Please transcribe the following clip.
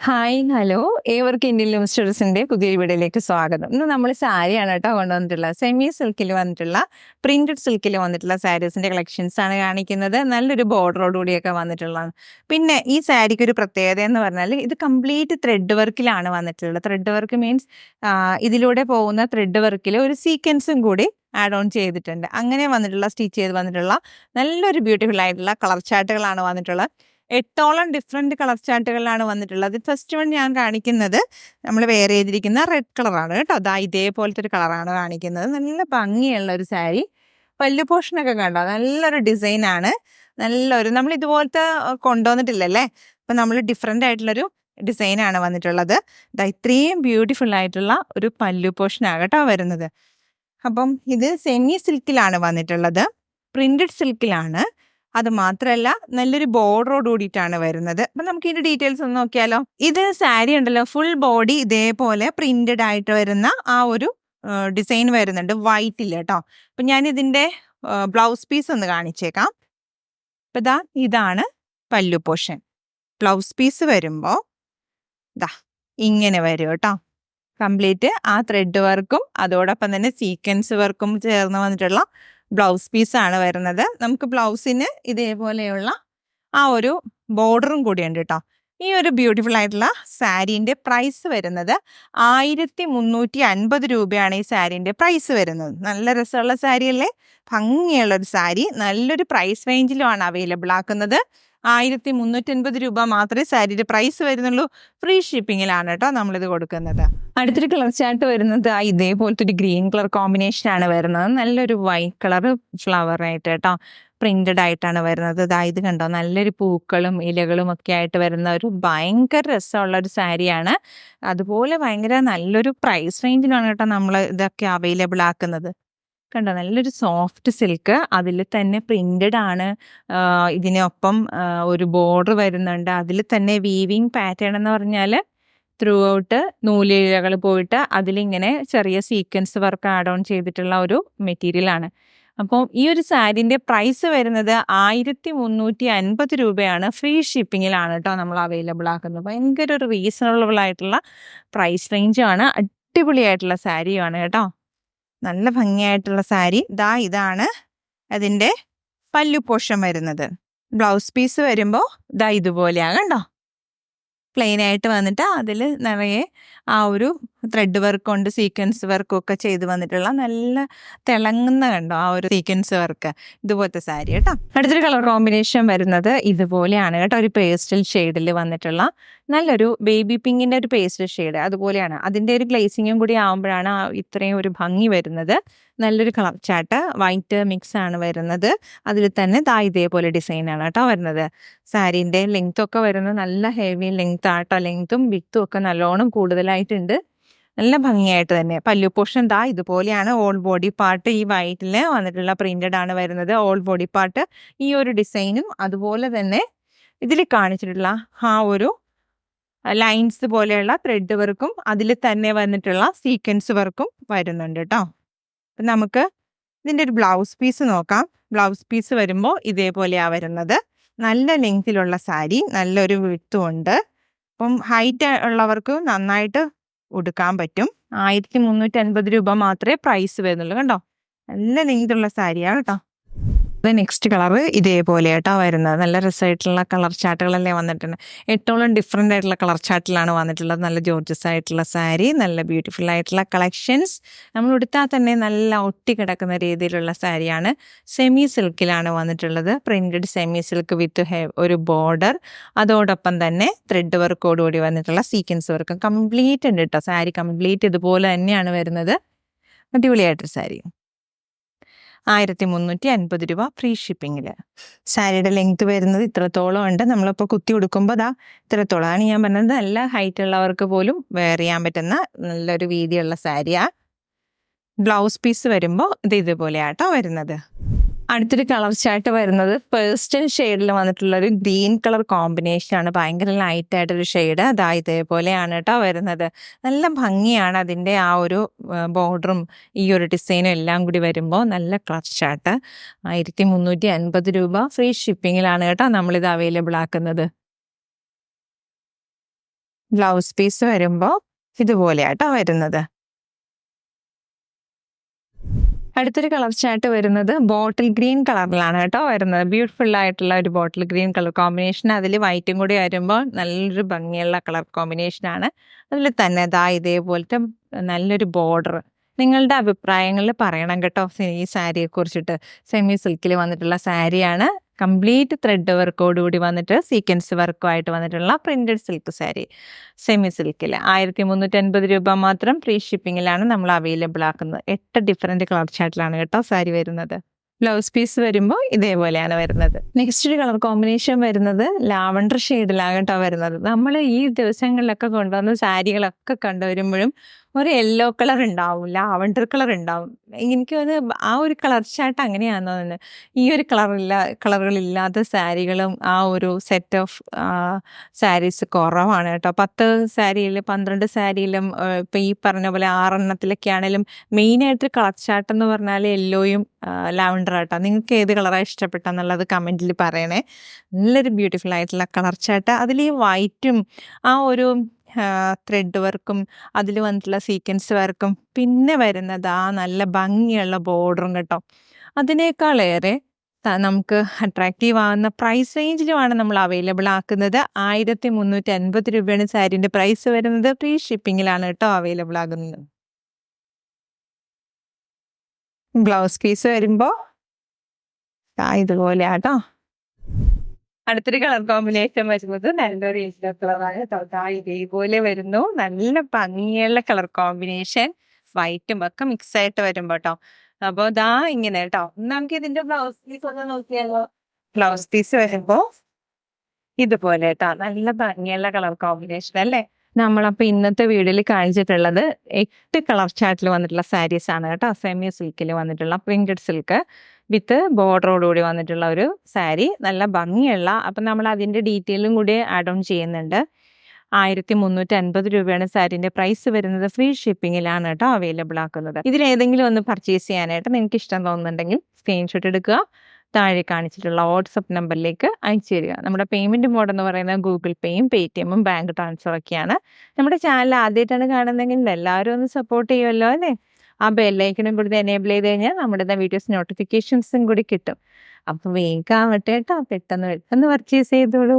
Hi, hello. ഏവർക്കും Indian loom സ്റ്റോഴ്സിന്റെ പുതിയൊരു വീഡിയോയിലേക്ക് സ്വാഗതം. ഇന്ന് നമ്മൾ സാരിയാണ് കേട്ടോ കൊണ്ടുവന്നിട്ടുള്ളത്. സെമി സിൽക്കിൽ വന്നിട്ടുള്ള പ്രിന്റഡ് സിൽക്കിൽ വന്നിട്ടുള്ള സാരീസിന്റെ കളക്ഷൻസ് ആണ് കാണിക്കുന്നത്. നല്ലൊരു ബോർഡറോട് കൂടിയൊക്കെ വന്നിട്ടുള്ളതാണ്. പിന്നെ ഈ സാരിക്ക് ഒരു പ്രത്യേകത എന്ന് പറഞ്ഞാൽ ഇത് കംപ്ലീറ്റ് ത്രെഡ് വർക്കിലാണ് വന്നിട്ടുള്ളത്. ത്രെഡ് വർക്ക് മീൻസ് ഇതിലൂടെ പോകുന്ന ത്രെഡ് വർക്കിൽ ഒരു സീക്വൻസും കൂടി ആഡ് ഓൺ ചെയ്തിട്ടുണ്ട്. അങ്ങനെ വന്നിട്ടുള്ള സ്റ്റിച്ച് ചെയ്ത് വന്നിട്ടുള്ള നല്ലൊരു ബ്യൂട്ടിഫുൾ ആയിട്ടുള്ള കളർ ചാർട്ടുകളാണ് വന്നിട്ടുള്ളത്. 8ഓളം ഡിഫറെന്റ് കളർ ചാർട്ടുകളിലാണ് വന്നിട്ടുള്ളത്. ഫസ്റ്റ് വൺ ഞാൻ കാണിക്കുന്നത് നമ്മൾ വെയർ ചെയ്തിരിക്കുന്ന റെഡ് കളറാണ് കേട്ടോ. അതാ ഇതേപോലത്തെ ഒരു കളറാണ് കാണിക്കുന്നത്. നല്ല ഭംഗിയുള്ള ഒരു സാരി. പല്ലു പോർഷനൊക്കെ കണ്ടോ, നല്ലൊരു ഡിസൈനാണ്. നല്ലൊരു നമ്മൾ ഇതുപോലത്തെ കൊണ്ടുവന്നിട്ടില്ലല്ലേ. അപ്പം നമ്മൾ ഡിഫറെൻ്റ് ആയിട്ടുള്ളൊരു ഡിസൈനാണ് വന്നിട്ടുള്ളത്. ഇതാ ഇത്രയും ബ്യൂട്ടിഫുൾ ആയിട്ടുള്ള ഒരു പല്ലു പോർഷനാണ് കേട്ടോ വരുന്നത്. അപ്പം ഇത് സെമി സിൽക്കിലാണ് വന്നിട്ടുള്ളത്, പ്രിന്റഡ് സിൽക്കിലാണ്. അത് മാത്രമല്ല നല്ലൊരു ബോർഡറോട് കൂടിയിട്ടാണ് വരുന്നത്. അപ്പം നമുക്ക് ഇതിന്റെ ഡീറ്റെയിൽസ് ഒന്ന് നോക്കിയാലോ. ഇത് സാരി ഉണ്ടല്ലോ, ഫുൾ ബോഡി ഇതേപോലെ പ്രിന്റഡ് ആയിട്ട് വരുന്ന ആ ഒരു ഡിസൈൻ വരുന്നുണ്ട് വൈറ്റിൽ കേട്ടോ. അപ്പം ഞാൻ ഇതിന്റെ ബ്ലൗസ് പീസ് ഒന്ന് കാണിച്ചേക്കാം. അപ്പം ഇതാണ് പല്ലു പോർഷൻ. ബ്ലൗസ് പീസ് വരുമ്പോൾ ഇങ്ങനെ വരും കേട്ടോ. കംപ്ലീറ്റ് ആ ത്രെഡ് വർക്കും അതോടൊപ്പം തന്നെ സീക്വൻസ് വർക്കും ചേർന്ന് വന്നിട്ടുള്ള ബ്ലൗസ് പീസാണ് വരുന്നത്. നമുക്ക് ബ്ലൗസിന് ഇതേപോലെയുള്ള ആ ഒരു ബോർഡറും കൂടിയുണ്ട് കേട്ടോ. ഈ ഒരു ബ്യൂട്ടിഫുൾ ആയിട്ടുള്ള സാരീൻ്റെ പ്രൈസ് വരുന്നത് 1350 രൂപയാണ് ഈ സാരീൻ്റെ പ്രൈസ് വരുന്നത്. നല്ല രസമുള്ള സാരി അല്ലേ, ഭംഗിയുള്ളൊരു സാരി. നല്ലൊരു പ്രൈസ് റേഞ്ചിലുമാണ് അവൈലബിൾ ആക്കുന്നത്. 1350 രൂപ മാത്രമേ സാരിയുടെ പ്രൈസ് വരുന്നുള്ളൂ. ഫ്രീ ഷിപ്പിങ്ങിലാണ് കേട്ടോ നമ്മളിത് കൊടുക്കുന്നത്. അടുത്തൊരു കളർ ചാർട്ട് വരുന്നത് ഇതേപോലത്തെ ഒരു ഗ്രീൻ കളർ കോമ്പിനേഷൻ ആണ് വരുന്നത്. നല്ലൊരു വൈറ്റ് കളർ ഫ്ലവർ ആയിട്ട് കേട്ടോ പ്രിന്റഡ് ആയിട്ടാണ് വരുന്നത്. ഇത് കണ്ടോ, നല്ലൊരു പൂക്കളും ഇലകളും ഒക്കെ ആയിട്ട് വരുന്ന ഒരു ഭയങ്കര രസമുള്ള ഒരു സാരിയാണ്. അതുപോലെ ഭയങ്കര നല്ലൊരു പ്രൈസ് റേഞ്ചിലാണ് കേട്ടോ നമ്മൾ ഇതൊക്കെ അവൈലബിൾ ആക്കുന്നത്. കണ്ടോ, നല്ലൊരു സോഫ്റ്റ് സിൽക്ക്, അതിൽ തന്നെ പ്രിന്റഡ് ആണ്. ഇതിനൊപ്പം ഒരു ബോർഡർ വരുന്നുണ്ട്. അതിൽ തന്നെ വീവിങ് പാറ്റേൺ എന്ന് പറഞ്ഞാൽ ത്രൂ ഔട്ട് നൂലിഴകൾ പോയിട്ട് അതിലിങ്ങനെ ചെറിയ സീക്വൻസ് വർക്ക് ആഡ് ഓൺ ചെയ്തിട്ടുള്ള ഒരു മെറ്റീരിയലാണ്. അപ്പോൾ ഈ ഒരു സാരിൻ്റെ പ്രൈസ് വരുന്നത് 1350 രൂപയാണ്. ഫ്രീ ഷിപ്പിങ്ങിലാണ് കേട്ടോ നമ്മൾ അവൈലബിൾ ആക്കുന്നത്. ഭയങ്കര ഒരു റീസണബിൾ ആയിട്ടുള്ള പ്രൈസ് റേഞ്ചാണ്. അടിപൊളിയായിട്ടുള്ള സാരിയാണ് കേട്ടോ. നല്ല ഭംഗിയായിട്ടുള്ള സാരി. ഇതാണ് അതിൻ്റെ പല്ലു പോർഷൻ വരുന്നത്. ബ്ലൗസ് പീസ് വരുമ്പോൾ ഇതുപോലെയാണ് കണ്ടോ. പ്ലെയിൻ ആയിട്ട് വന്നിട്ട് അതിൽ നിറയെ ആ ഒരു ത്രെഡ് വർക്ക് കൊണ്ട് സീക്വൻസ് വർക്കും ഒക്കെ ചെയ്ത് വന്നിട്ടുള്ള നല്ല തിളങ്ങുന്ന കണ്ടോ ആ ഒരു സീക്വൻസ് വർക്ക്. ഇതുപോലത്തെ സാരി കേട്ടോ. അടുത്തൊരു കളർ കോമ്പിനേഷൻ വരുന്നത് ഇതുപോലെയാണ് കേട്ടോ. ഒരു പേസ്റ്റൽ ഷെയ്ഡിൽ വന്നിട്ടുള്ള നല്ലൊരു ബേബി പിങ്കിൻ്റെ ഒരു പേസ്റ്റൽ ഷെയ്ഡ് അതുപോലെയാണ്. അതിൻ്റെ ഒരു ഗ്ലേസിങ്ങും കൂടി ആകുമ്പോഴാണ് ഇത്രയും ഒരു ഭംഗി വരുന്നത്. നല്ലൊരു കളർ ചാർട്ട്, വൈറ്റ് മിക്സ് ആണ് വരുന്നത്. അതിൽ തന്നെ ഇതേപോലെ ഡിസൈനാണ് കേട്ടോ വരുന്നത്. സാരീൻ്റെ ലെങ്ത് ഒക്കെ വരുന്നത് നല്ല ഹെവി ലെങ്ത് ആട്ടോ. ലെങ്ത്തും വിത്തും ഒക്കെ നല്ലോണം കൂടുതലായിട്ടുണ്ട്. നല്ല ഭംഗിയായിട്ട് തന്നെ. പല്ലു പോർഷൻ ഇതുപോലെയാണ്. ഓൾ ബോഡി പാർട്ട് ഈ വൈറ്റിൽ വന്നിട്ടുള്ള പ്രിന്റഡ് ആണ് വരുന്നത്. ഓൾ ബോഡി പാർട്ട് ഈ ഒരു ഡിസൈനും അതുപോലെ തന്നെ ഇതിൽ കാണിച്ചിട്ടുള്ള ആ ഒരു ലൈൻസ് പോലെയുള്ള ത്രെഡ് വർക്കും അതിൽ തന്നെ വന്നിട്ടുള്ള സീക്വൻസ് വർക്കും വരുന്നുണ്ട് കേട്ടോ. അപ്പം നമുക്ക് ഇതിൻ്റെ ഒരു ബ്ലൗസ് പീസ് നോക്കാം. ബ്ലൗസ് പീസ് വരുമ്പോൾ ഇതേപോലെയാണ് വരുന്നത്. നല്ല ലെങ്തിലുള്ള സാരി, നല്ലൊരു വിട്ടും ഉണ്ട്. അപ്പം ഹൈറ്റ് ഉള്ളവർക്ക് നന്നായിട്ട് ഉടുക്കാൻ പറ്റും. 1350 രൂപ മാത്രമേ പ്രൈസ് വരുന്നുള്ളൂ കണ്ടോ. നല്ല ലെങ്തുള്ള സാരിയാണ് കേട്ടോ. നെക്സ്റ്റ് കളർ ഇതേപോലെ കേട്ടോ വരുന്നത്. നല്ല രസമായിട്ടുള്ള കളർ ചാർട്ടുകളല്ലേ വന്നിട്ടുണ്ട്. 8ഓളം ഡിഫറെൻ്റ് ആയിട്ടുള്ള കളർ ചാർട്ടിലാണ് വന്നിട്ടുള്ളത്. നല്ല ജോർജസ് ആയിട്ടുള്ള സാരി, നല്ല ബ്യൂട്ടിഫുൾ ആയിട്ടുള്ള കളക്ഷൻസ്. നമ്മൾ ഉടുത്താൽ തന്നെ നല്ല ഒട്ടിക്കിടക്കുന്ന രീതിയിലുള്ള സാരിയാണ്. സെമി സിൽക്കിലാണ് വന്നിട്ടുള്ളത്. പ്രിന്റഡ് സെമി സിൽക്ക് വിത്ത് ഒരു ബോർഡർ, അതോടൊപ്പം തന്നെ ത്രെഡ് വർക്കോടുകൂടി വന്നിട്ടുള്ള സീക്വൻസ് വർക്ക് കംപ്ലീറ്റ് ഉണ്ട് കേട്ടോ. സാരി കംപ്ലീറ്റ് ഇതുപോലെ തന്നെയാണ് വരുന്നത്. അടിപൊളിയായിട്ടൊരു സാരി. 1350 രൂപ ഫ്രീ ഷിപ്പിങ്ങിൽ. സാരിയുടെ ലെങ്ത് വരുന്നത് ഇത്രത്തോളം ഉണ്ട്. നമ്മളിപ്പോൾ കുത്തി ഉടുക്കുമ്പോൾ ഇത്രത്തോളമാണ് ഞാൻ പറഞ്ഞത്. നല്ല ഹൈറ്റ് ഉള്ളവർക്ക് പോലും വെയർ ചെയ്യാൻ പറ്റുന്ന നല്ലൊരു വീതിയുള്ള സാരിയാണ്. ബ്ലൗസ് പീസ് വരുമ്പോൾ ഇതുപോലെയാട്ടോ വരുന്നത്. അടുത്തൊരു കളർ ചാർട്ട് വരുന്നത് പേസ്റ്റൽ ഷെയ്ഡിൽ വന്നിട്ടുള്ള ഒരു ഗ്രീൻ കളർ കോമ്പിനേഷൻ ആണ്. ഭയങ്കര ലൈറ്റ് ആയിട്ടൊരു ഷെയ്ഡ്. ഇതേപോലെയാണ് കേട്ടോ വരുന്നത്. നല്ല ഭംഗിയാണ് അതിൻ്റെ ആ ഒരു ബോർഡറും ഈ ഒരു ഡിസൈനും എല്ലാം കൂടി വരുമ്പോൾ നല്ല കളർ ചാർട്ട്. 1350 രൂപ ഫ്രീ ഷിപ്പിങ്ങിലാണ് കേട്ടോ നമ്മളിത് അവൈലബിൾ ആക്കുന്നത്. ബ്ലൗസ് പീസ് വരുമ്പോൾ ഇതുപോലെയാട്ടോ വരുന്നത്. അടുത്തൊരു കളർ ചാർട്ട് വരുന്നത് ബോട്ടിൽ ഗ്രീൻ കളറിലാണ് കേട്ടോ വരുന്നത്. ബ്യൂട്ടിഫുൾ ആയിട്ടുള്ള ഒരു ബോട്ടിൽ ഗ്രീൻ കളർ കോമ്പിനേഷൻ. അതിൽ വൈറ്റും കൂടി വരുമ്പോൾ നല്ലൊരു ഭംഗിയുള്ള കളർ കോമ്പിനേഷനാണ്. അതിൽ തന്നെ ഇതേപോലത്തെ നല്ലൊരു ബോർഡർ. നിങ്ങളുടെ അഭിപ്രായങ്ങളിൽ പറയണം കേട്ടോ ഈ സാരിയെ കുറിച്ചിട്ട്. സെമി സിൽക്കിൽ വന്നിട്ടുള്ള സാരിയാണ്. കംപ്ലീറ്റ് ത്രെഡ് വർക്കോടുകൂടി വന്നിട്ട് സീക്വൻസ് വർക്കുമായിട്ട് വന്നിട്ടുള്ള പ്രിന്റഡ് സിൽക്ക് സാരി. സെമി സിൽക്കിൽ 1350 രൂപ മാത്രം. ഫ്രീ ഷിപ്പിങ്ങിലാണ് നമ്മൾ അവൈലബിൾ ആക്കുന്നത്. 8 ഡിഫറെൻറ്റ് കളർ ചാർട്ടിലാണ് കേട്ടോ സാരി വരുന്നത്. ബ്ലൗസ് പീസ് വരുമ്പോൾ ഇതേപോലെയാണ് വരുന്നത്. നെക്സ്റ്റ് ഒരു കളർ കോമ്പിനേഷൻ വരുന്നത് ലാവണ്ടർ ഷെയ്ഡിലാണ് കേട്ടോ വരുന്നത്. നമ്മൾ ഈ ദിവസങ്ങളിലൊക്കെ കൊണ്ടുവന്ന സാരികളൊക്കെ കണ്ടുവരുമ്പോഴും ഒരു യെല്ലോ കളർ ഉണ്ടാവും, ലാവണ്ടർ കളർ ഉണ്ടാവും. എനിക്ക് ആ ഒരു കളർ ചാർട്ട് അങ്ങനെയാണെന്ന് തോന്നുന്നത്. ഈ ഒരു കളറുകളില്ലാത്ത സാരികളും ആ ഒരു സെറ്റ് ഓഫ് സാരീസ് കുറവാണ് കേട്ടോ. 10 സാരിയിൽ 12 സാരിയിലും ഇപ്പം ഈ പറഞ്ഞ പോലെ 6 ആണെങ്കിലും മെയിനായിട്ട് കളർ ചാർട്ട് എന്ന് പറഞ്ഞാൽ യെല്ലോയും ലാവണ്ടർ ആട്ടോ. നിങ്ങൾക്ക് ഏത് കളറാണ് ഇഷ്ടപ്പെട്ടെന്നുള്ളത് കമൻറ്റിൽ പറയണേ. നല്ലൊരു ബ്യൂട്ടിഫുൾ ആയിട്ടുള്ള കളർ ചാർട്ട്. അതിൽ ഈ വൈറ്റും ആ ഒരു ത്രെഡ് വർക്കും അതിൽ വന്നിട്ടുള്ള സീക്വൻസ് വർക്കും പിന്നെ വരുന്നത് ആ നല്ല ഭംഗിയുള്ള ബോർഡറും കേട്ടോ. അതിനേക്കാളേറെ നമുക്ക് അട്രാക്റ്റീവ് ആവുന്ന പ്രൈസ് റേഞ്ചിലുമാണ് നമ്മൾ അവൈലബിൾ ആക്കുന്നത്. 1350 രൂപയാണ് സാരീൻ്റെ പ്രൈസ് വരുന്നത്. ഫ്രീ ഷിപ്പിങ്ങിലാണ് കേട്ടോ അവൈലബിൾ ആകുന്നത്. ബ്ലൗസ് പീസ് വരുമ്പോൾ ഇതുപോലെ ആട്ടോ. അടുത്തൊരു കളർ കോമ്പിനേഷൻ വരുന്നത് നല്ലൊരു ഈസ്റ്റർ കളറാണ്. ഇതേപോലെ വരുന്നു. നല്ല ഭംഗിയുള്ള കളർ കോമ്പിനേഷൻ. വൈറ്റും ഒക്കെ മിക്സ് ആയിട്ട് വരുമ്പോ കേട്ടോ. അപ്പോൾ ഇങ്ങനെ കേട്ടോ. നമുക്ക് ഇതിന്റെ ബ്ലൗസ് പീസ് ഒന്ന് നോക്കിയാലോ. ബ്ലൗസ് പീസ് വരുമ്പോ ഇതുപോലെ കേട്ടോ. നല്ല ഭംഗിയുള്ള കളർ കോമ്പിനേഷൻ അല്ലേ. നമ്മളപ്പോൾ ഇന്നത്തെ വീഡിയോയിൽ കാണിച്ചിട്ടുള്ളത് 8 കളർ ചാർട്ടിൽ വന്നിട്ടുള്ള സാരീസ് ആണ് കേട്ടോ. സെമി സിൽക്കിൽ വന്നിട്ടുള്ള പ്രിന്റഡ് സിൽക്ക് വിത്ത് ബോർഡറോടുകൂടി വന്നിട്ടുള്ള ഒരു സാരി. നല്ല ഭംഗിയുള്ള. അപ്പം നമ്മൾ അതിൻ്റെ ഡീറ്റെയിലും കൂടി ആഡ് ഓൺ ചെയ്യുന്നുണ്ട്. 1350 രൂപയാണ് സാരീൻ്റെ പ്രൈസ് വരുന്നത്. ഫ്രീ ഷിപ്പിങ്ങിലാണ് കേട്ടോ അവൈലബിൾ ആക്കുന്നത്. ഇതിലേതെങ്കിലും ഒന്ന് പർച്ചേസ് ചെയ്യാനായിട്ട് നിങ്ങൾക്ക് ഇഷ്ടം തോന്നുന്നുണ്ടെങ്കിൽ സ്ക്രീൻഷോട്ട് എടുക്കുക. താഴെ കാണിച്ചിട്ടുള്ള വാട്സപ്പ് നമ്പറിലേക്ക് അയച്ചു തരിക. നമ്മുടെ പേയ്മെൻറ്റ് മോഡ് എന്ന് പറയുന്നത് ഗൂഗിൾ പേയും പേടിഎമ്മും ബാങ്ക് ട്രാൻസ്ഫർ ഒക്കെയാണ്. നമ്മുടെ ചാനൽ ആദ്യമായിട്ടാണ് കാണുന്നതെങ്കിൽ എല്ലാവരും ഒന്ന് സപ്പോർട്ട് ചെയ്യുമല്ലോ അല്ലേ. ആ ബെല്ലൈക്കനും കൂടി എനേബിൾ ചെയ്ത് കഴിഞ്ഞാൽ നമ്മുടെ വീഡിയോസ് നോട്ടിഫിക്കേഷൻസും കൂടി കിട്ടും. അപ്പോൾ വേഗം ആവട്ടെ കേട്ടോ. പെട്ടെന്ന് പർച്ചേസ് ചെയ്തോളൂ.